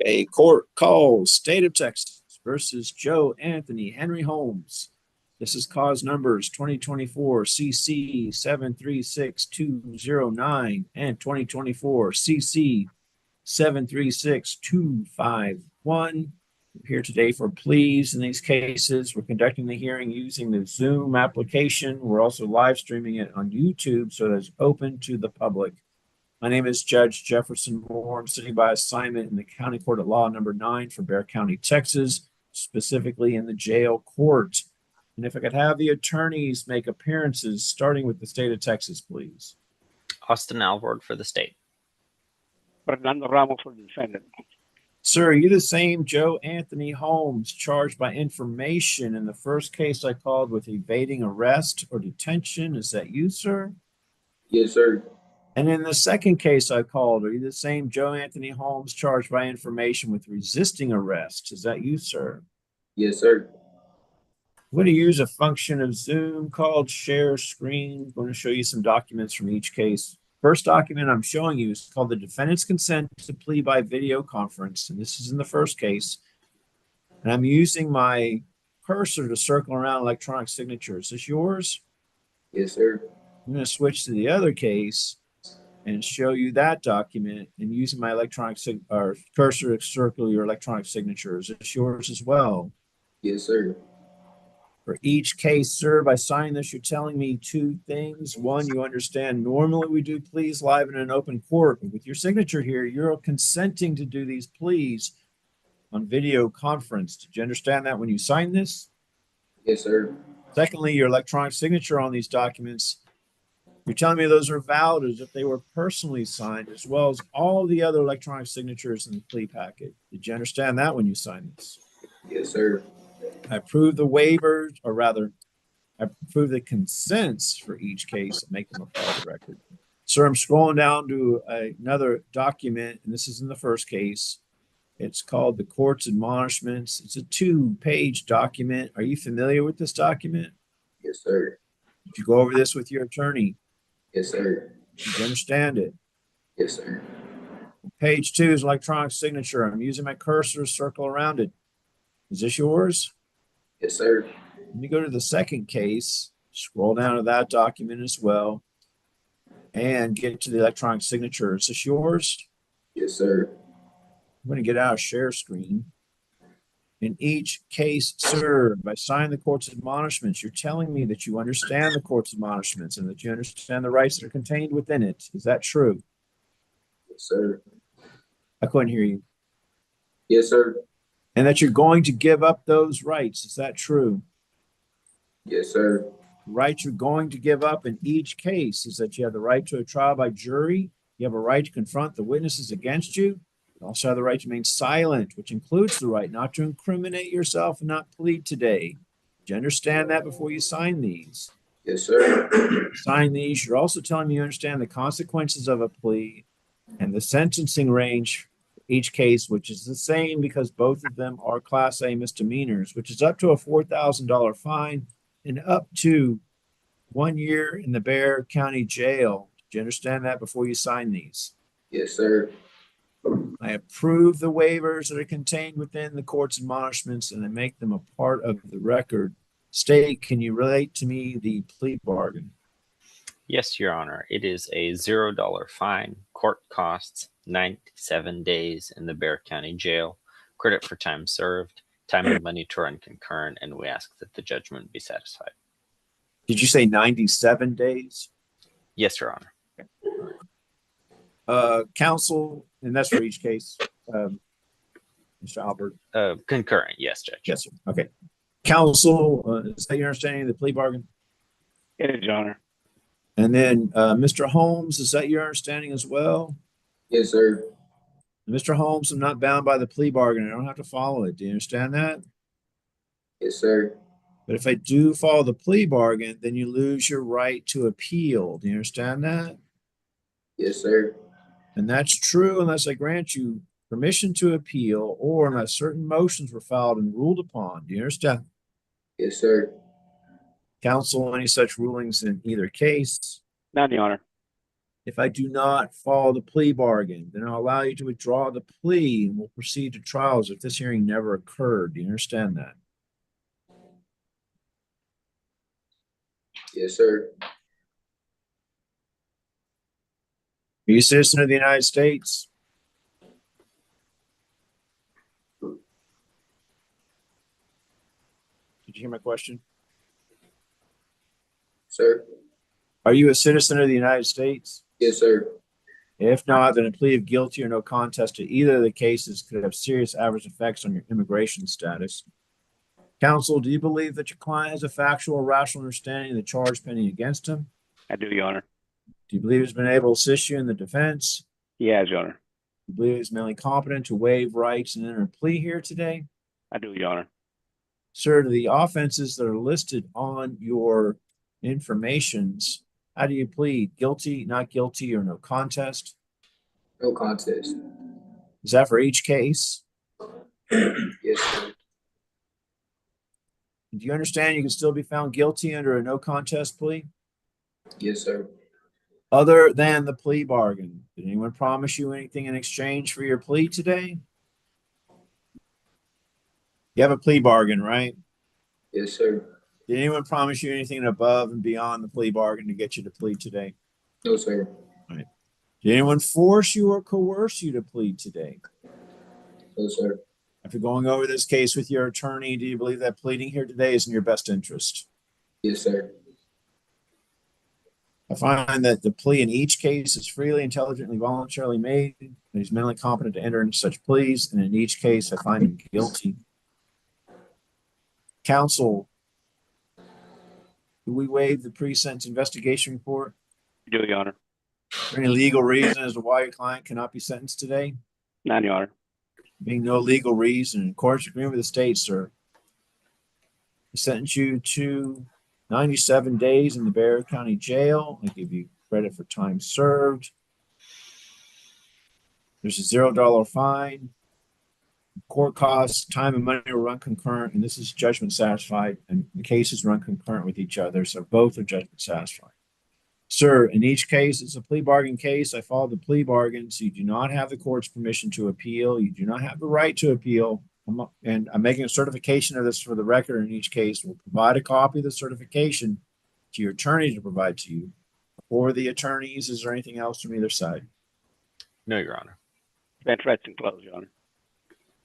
A court calls State of Texas versus Joe Anthony Henry Holmes. This is cause numbers 2024 CC 736209 and 2024 CC 736251. We're here today for pleas in these cases. We're conducting the hearing using the Zoom application. We're also live streaming it on YouTube, so it's open to the public. My name is Judge Jefferson Moore. I'm sitting by assignment in the County Court of Law number 9 for Bexar County, Texas, specifically in the jail court. And if I could have the attorneys make appearances, starting with the state of Texas, please. Austin Alvord for the state. Fernando Ramos for the defendant. Sir, are you the same Joe Anthony Holmes charged by information in the first case I called with evading arrest or detention? Is that you, sir? Yes, sir. And in the second case I called, are you the same Joe Anthony Holmes charged by information with resisting arrest? Is that you, sir? Yes, sir. I'm going to use a function of Zoom called share screen. I'm going to show you some documents from each case. First document I'm showing you is called the defendant's consent to plea by video conference. And this is in the first case. And I'm using my cursor to circle around electronic signatures. Is this yours? Yes, sir. I'm going to switch to the other case and show you that document and using my electronic cursor to circle your electronic signatures. Is yours as well? Yes, sir. For each case, sir, by signing this, you're telling me two things. One, you understand normally we do pleas live in an open court, but with your signature here, you're consenting to do these pleas on video conference. Did you understand that when you signed this? Yes, sir. Secondly, your electronic signature on these documents, you're telling me those are valid as if they were personally signed, as well as all the other electronic signatures in the plea packet. Did you understand that when you signed this? Yes, sir. I approve the waivers, or rather, I approve the consents for each case and make them a part of the record. Sir, I'm scrolling down to another document, and this is in the first case. It's called the Court's Admonishments. It's a 2-page document. Are you familiar with this document? Yes, sir. Did you go over this with your attorney? Yes, sir. Did you understand it? Yes, sir. Page 2 is electronic signature. I'm using my cursor to circle around it. Is this yours? Yes, sir. Let me go to the second case, scroll down to that document as well, and get to the electronic signature. Is this yours? Yes, sir. I'm going to get out of share screen. In each case, sir, by signing the court's admonishments, you're telling me that you understand the court's admonishments and that you understand the rights that are contained within it. Is that true? Yes, sir. I couldn't hear you. Yes, sir. And that you're going to give up those rights. Is that true? Yes, sir. The right you're going to give up in each case is that you have the right to a trial by jury. You have a right to confront the witnesses against you. You also have the right to remain silent, which includes the right not to incriminate yourself and not plead today. Do you understand that before you sign these? Yes, sir. Sign these. You're also telling me you understand the consequences of a plea and the sentencing range for each case, which is the same because both of them are Class A misdemeanors, which is up to a $4,000 fine and up to 1 year in the Bexar County Jail. Do you understand that before you sign these? Yes, sir. I approve the waivers that are contained within the court's admonishments and I make them a part of the record. State, can you relate to me the plea bargain? Yes, Your Honor. It is a $0 fine. Court costs 97 days in the Bexar County Jail. Credit for time served. Time and money to run concurrent, and we ask that the judgment be satisfied. Did you say 97 days? Yes, Your Honor. Counsel, and that's for each case, Mr. Albert. Concurrent, yes, Judge. Yes, sir. Okay. Counsel, is that your understanding of the plea bargain? It is, Your Honor. And then Mr. Holmes, is that your understanding as well? Yes, sir. Mr. Holmes, I'm not bound by the plea bargain. I don't have to follow it. Do you understand that? Yes, sir. But if I do follow the plea bargain, then you lose your right to appeal. Do you understand that? Yes, sir. And that's true unless I grant you permission to appeal or unless certain motions were filed and ruled upon. Do you understand? Yes, sir. Counsel, any such rulings in either case? None, Your Honor. If I do not follow the plea bargain, then I'll allow you to withdraw the plea and we'll proceed to trial as if this hearing never occurred. Do you understand that? Yes, sir. Are you a citizen of the United States? Did you hear my question? Sir. Are you a citizen of the United States? Yes, sir. If not, then a plea of guilty or no contest to either of the cases could have serious adverse effects on your immigration status. Counsel, do you believe that your client has a factual or rational understanding of the charge pending against him? I do, Your Honor. Do you believe he's been able to assist you in the defense? He has, Your Honor. Do you believe he's mentally competent to waive rights and enter a plea here today? I do, Your Honor. Sir, to the offenses that are listed on your informations, how do you plead? Guilty, not guilty, or no contest? No contest. Is that for each case? Yes, sir. Do you understand you can still be found guilty under a no contest plea? Yes, sir. Other than the plea bargain, did anyone promise you anything in exchange for your plea today? You have a plea bargain, right? Yes, sir. Did anyone promise you anything above and beyond the plea bargain to get you to plead today? No, sir. Did anyone force you or coerce you to plead today? No, sir. After going over this case with your attorney, do you believe that pleading here today is in your best interest? Yes, sir. I find that the plea in each case is freely, intelligently, voluntarily made, and he's mentally competent to enter into such pleas, and in each case, I find him guilty. Counsel, do we waive the pre-sentence investigation report? I do, Your Honor. Is there any legal reason as to why your client cannot be sentenced today? None, Your Honor. Being no legal reason, in accordance with agreement with the state, sir, I sentence you to 97 days in the Bexar County Jail. I give you credit for time served. There's a $0 fine. Court costs, time and money will run concurrent, and this is judgment satisfied, and the cases run concurrent with each other, so both are judgment satisfied. Sir, in each case, it's a plea bargain case. I followed the plea bargain, so you do not have the court's permission to appeal. You do not have the right to appeal. And I'm making a certification of this for the record in each case. We'll provide a copy of the certification to your attorney to provide to you. For the attorneys, is there anything else from either side? No, Your Honor. Bench rest and close, Your Honor.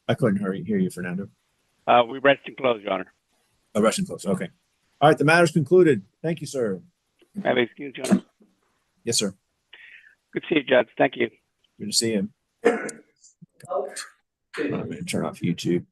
I couldn't hear you, Fernando. We rest and close, Your Honor. Oh, Russian close. Okay. All right. The matter's concluded. Thank you, sir. Have excuse, Your Honor. Yes, sir. Good to see you, Judge. Thank you. Good to see you. I'm going to turn off YouTube.